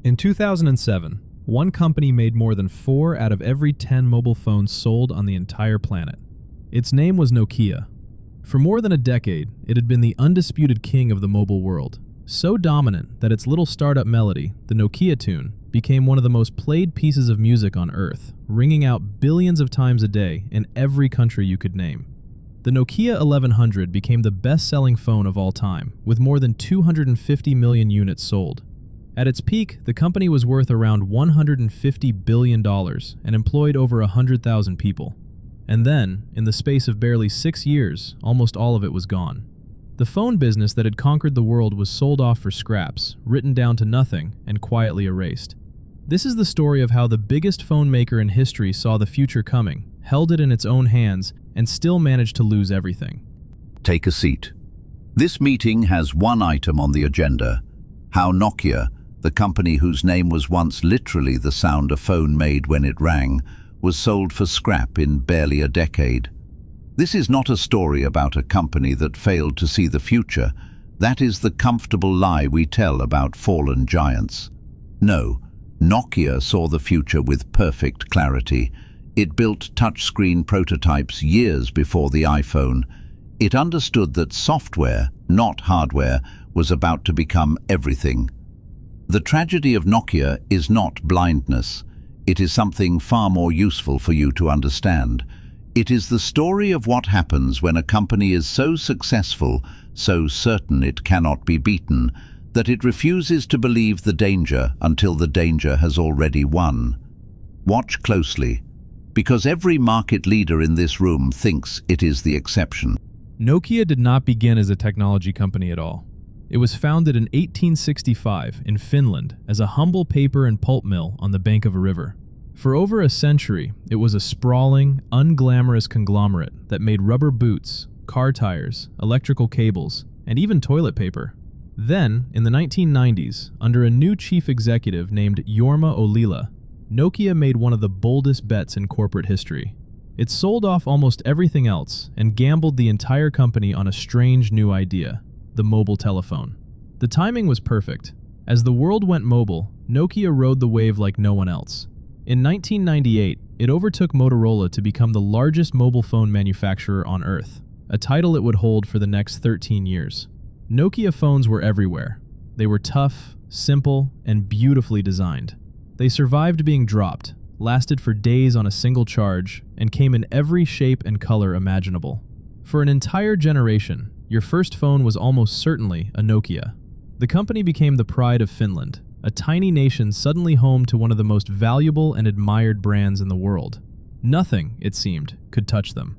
In 2007, one company made more than 4 out of every 10 mobile phones sold on the entire planet. Its name was Nokia. For more than a decade, it had been the undisputed king of the mobile world, so dominant that its little startup melody, the Nokia tune, became one of the most played pieces of music on Earth, ringing out billions of times a day in every country you could name. The Nokia 1100 became the best-selling phone of all time, with more than 250 million units sold. At its peak, the company was worth around $150 billion and employed over 100,000 people. And then, in the space of barely 6 years, almost all of it was gone. The phone business that had conquered the world was sold off for scraps, written down to nothing, and quietly erased. This is the story of how the biggest phone maker in history saw the future coming, held it in its own hands, and still managed to lose everything. Take a seat. This meeting has one item on the agenda: how Nokia, the company whose name was once literally the sound a phone made when it rang, was sold for scrap in barely a decade. This is not a story about a company that failed to see the future. That is the comfortable lie we tell about fallen giants. No, Nokia saw the future with perfect clarity. It built touchscreen prototypes years before the iPhone. It understood that software, not hardware, was about to become everything. The tragedy of Nokia is not blindness. It is something far more useful for you to understand. It is the story of what happens when a company is so successful, so certain it cannot be beaten, that it refuses to believe the danger until the danger has already won. Watch closely, because every market leader in this room thinks it is the exception. Nokia did not begin as a technology company at all. It was founded in 1865 in Finland as a humble paper and pulp mill on the bank of a river. For over a century, it was a sprawling, unglamorous conglomerate that made rubber boots, car tires, electrical cables, and even toilet paper. Then, in the 1990s, under a new chief executive named Jorma Ollila, Nokia made one of the boldest bets in corporate history. It sold off almost everything else and gambled the entire company on a strange new idea: the mobile telephone. The timing was perfect. As the world went mobile, Nokia rode the wave like no one else. In 1998, it overtook Motorola to become the largest mobile phone manufacturer on Earth, a title it would hold for the next 13 years. Nokia phones were everywhere. They were tough, simple, and beautifully designed. They survived being dropped, lasted for days on a single charge, and came in every shape and color imaginable. For an entire generation, your first phone was almost certainly a Nokia. The company became the pride of Finland, a tiny nation suddenly home to one of the most valuable and admired brands in the world. Nothing, it seemed, could touch them.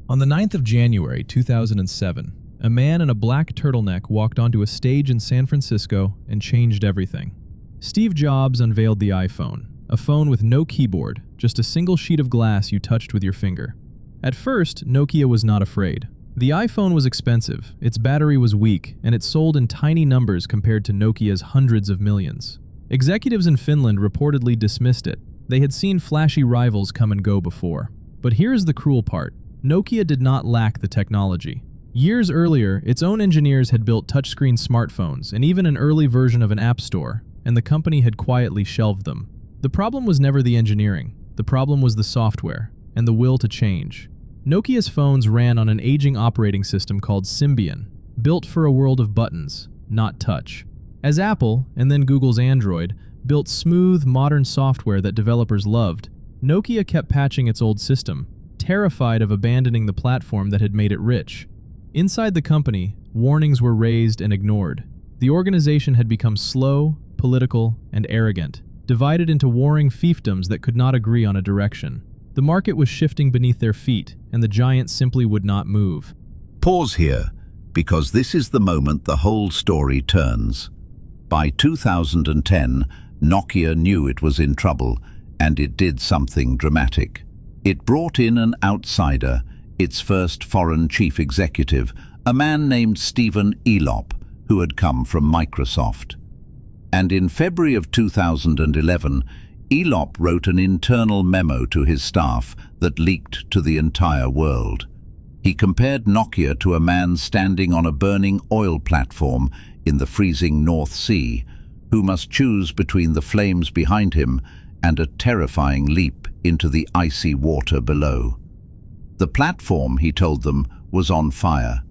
On the 9th of January 2007, a man in a black turtleneck walked onto a stage in San Francisco and changed everything. Steve Jobs unveiled the iPhone, a phone with no keyboard, just a single sheet of glass you touched with your finger. At first, Nokia was not afraid. The iPhone was expensive, its battery was weak, and it sold in tiny numbers compared to Nokia's hundreds of millions. Executives in Finland reportedly dismissed it. They had seen flashy rivals come and go before. But here's the cruel part: Nokia did not lack the technology. Years earlier, its own engineers had built touchscreen smartphones and even an early version of an app store, and the company had quietly shelved them. The problem was never the engineering. The problem was the software and the will to change. Nokia's phones ran on an aging operating system called Symbian, built for a world of buttons, not touch. As Apple, and then Google's Android, built smooth, modern software that developers loved, Nokia kept patching its old system, terrified of abandoning the platform that had made it rich. Inside the company, warnings were raised and ignored. The organization had become slow, political, and arrogant, divided into warring fiefdoms that could not agree on a direction. The market was shifting beneath their feet, and the giant simply would not move. Pause here, because this is the moment the whole story turns. By 2010, Nokia knew it was in trouble, and it did something dramatic. It brought in an outsider, its first foreign chief executive, a man named Stephen Elop, who had come from Microsoft. And in February of 2011, Elop wrote an internal memo to his staff that leaked to the entire world. He compared Nokia to a man standing on a burning oil platform in the freezing North Sea, who must choose between the flames behind him and a terrifying leap into the icy water below. The platform, he told them, was on fire.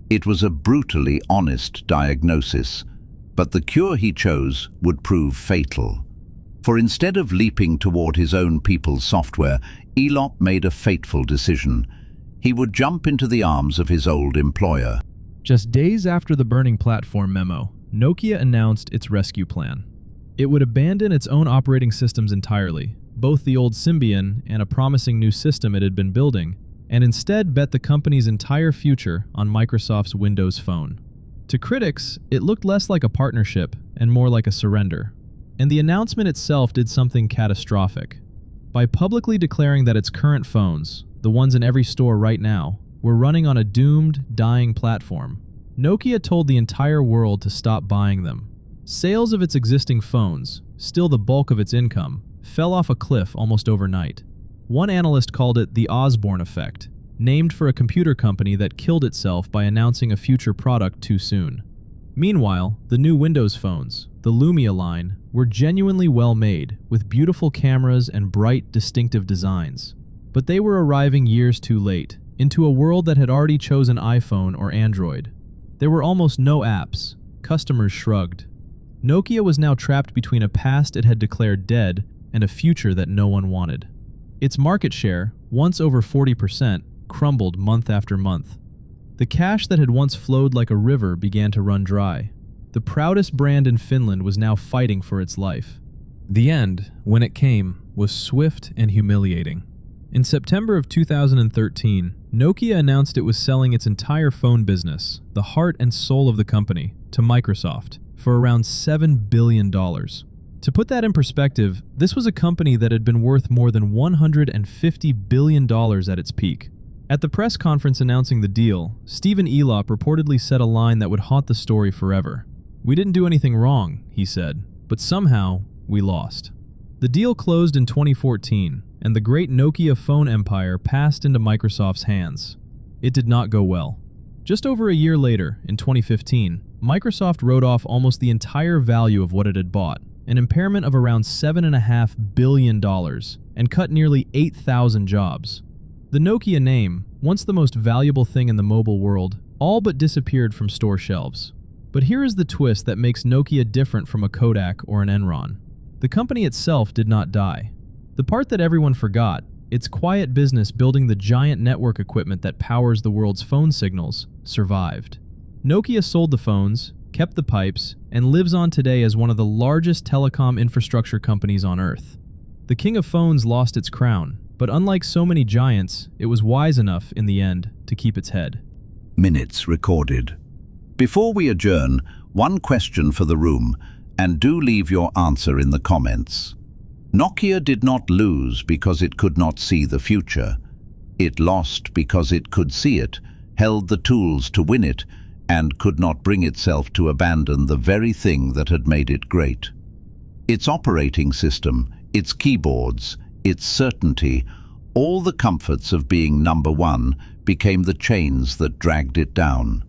It was a brutally honest diagnosis, but the cure he chose would prove fatal. For instead of leaping toward his own people's software, Elop made a fateful decision. He would jump into the arms of his old employer. Just days after the burning platform memo, Nokia announced its rescue plan. It would abandon its own operating systems entirely, both the old Symbian and a promising new system it had been building, and instead bet the company's entire future on Microsoft's Windows Phone. To critics, it looked less like a partnership and more like a surrender. And the announcement itself did something catastrophic. By publicly declaring that its current phones, the ones in every store right now, were running on a doomed, dying platform, Nokia told the entire world to stop buying them. Sales of its existing phones, still the bulk of its income, fell off a cliff almost overnight. One analyst called it the Osborne effect, named for a computer company that killed itself by announcing a future product too soon. Meanwhile, the new Windows phones, the Lumia line, were genuinely well made, with beautiful cameras and bright, distinctive designs. But they were arriving years too late, into a world that had already chosen iPhone or Android. There were almost no apps. Customers shrugged. Nokia was now trapped between a past it had declared dead and a future that no one wanted. Its market share, once over 40%, crumbled month after month. The cash that had once flowed like a river began to run dry. The proudest brand in Finland was now fighting for its life. The end, when it came, was swift and humiliating. In September of 2013, Nokia announced it was selling its entire phone business, the heart and soul of the company, to Microsoft for around $7 billion. To put that in perspective, this was a company that had been worth more than $150 billion at its peak. At the press conference announcing the deal, Stephen Elop reportedly said a line that would haunt the story forever. "We didn't do anything wrong," he said, "but somehow we lost." The deal closed in 2014, and the great Nokia phone empire passed into Microsoft's hands. It did not go well. Just over a year later, in 2015, Microsoft wrote off almost the entire value of what it had bought, an impairment of around $7.5 billion, and cut nearly 8,000 jobs. The Nokia name, once the most valuable thing in the mobile world, all but disappeared from store shelves. But here is the twist that makes Nokia different from a Kodak or an Enron. The company itself did not die. The part that everyone forgot, its quiet business building the giant network equipment that powers the world's phone signals, survived. Nokia sold the phones, kept the pipes, and lives on today as one of the largest telecom infrastructure companies on Earth. The king of phones lost its crown, but unlike so many giants, it was wise enough in the end to keep its head. Minutes recorded. Before we adjourn, one question for the room, and do leave your answer in the comments. Nokia did not lose because it could not see the future. It lost because it could see it, held the tools to win it, and could not bring itself to abandon the very thing that had made it great. Its operating system, its keyboards, its certainty, all the comforts of being number one became the chains that dragged it down.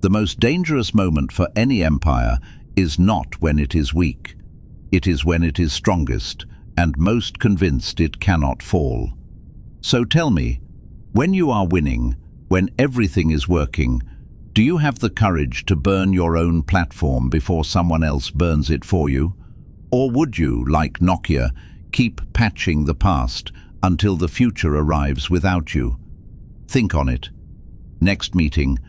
The most dangerous moment for any empire is not when it is weak. It is when it is strongest and most convinced it cannot fall. So tell me, when you are winning, when everything is working, do you have the courage to burn your own platform before someone else burns it for you? Or would you, like Nokia, keep patching the past until the future arrives without you? Think on it. Next meeting,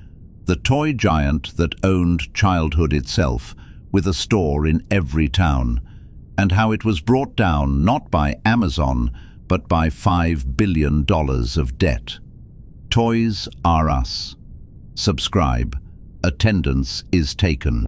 the toy giant that owned childhood itself, with a store in every town, and how it was brought down not by Amazon, but by $5 billion of debt. Toys R Us. Subscribe. Attendance is taken.